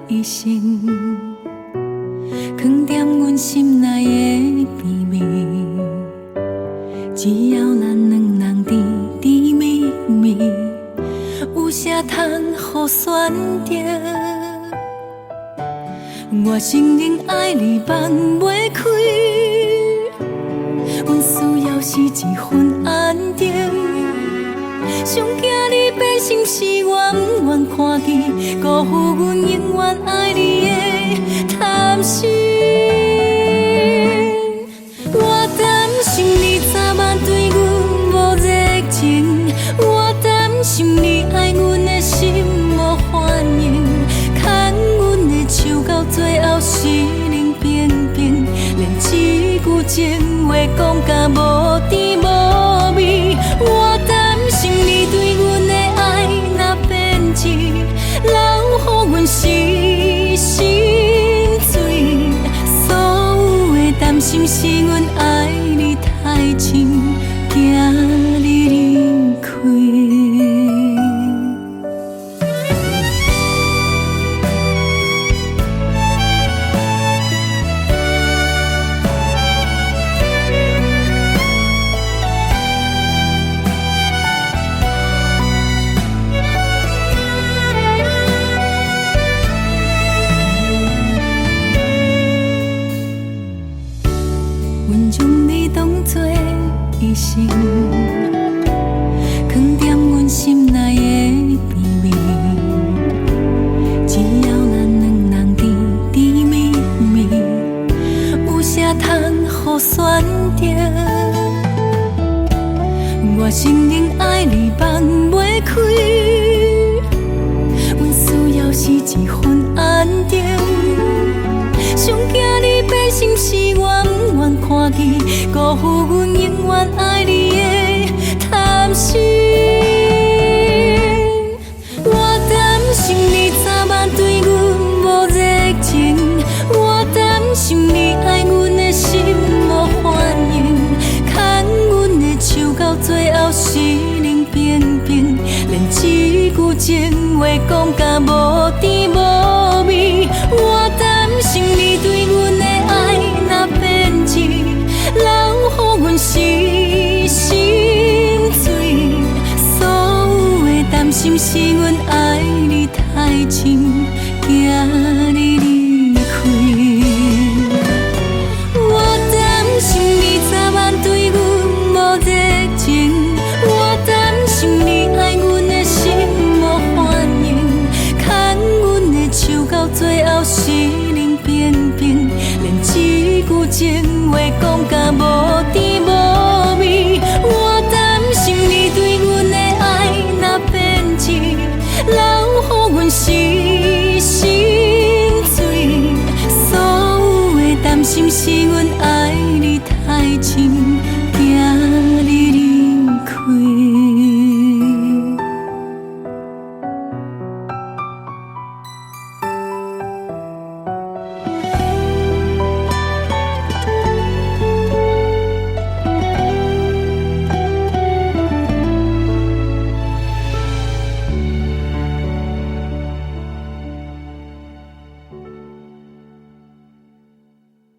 一生，藏在阮心内的秘密。只要咱两人甜甜蜜蜜，有啥通好选择？我承认爱你放袂开，阮需要是一份安定。上惊你变心事，我不愿看见，辜负阮永远爱你的贪心。我担心你早晚对阮无热情，我担心你爱阮的心无反应，牵阮的手到最后是冷冰冰，连一句情话讲甲无甜无味。我担心你对阮的爱若变质，留予阮失心碎。所有的担心是阮爱你太深，惊你离开。阮将你当作医生，藏在阮心内的秘密。只要咱两人甜甜蜜蜜，有啥通好选择？我承认爱你放袂开，阮需要是一份安定。上惊你变心事，我不愿看见，辜负阮永远爱你的贪心。我担心你早晚对阮无热情，我担心你爱阮的心无反应，牵阮的手到最后是冷冰冰，连一句情话讲甲无甜无味。我担心你对阮的爱若变质，留予阮失心碎。所有的担心是阮爱你太深，惊你离开。我担心你早晚对阮无热情，我担心你爱阮的心无反应，牵阮的手到最后是冷冰冰，连一句情话讲甲无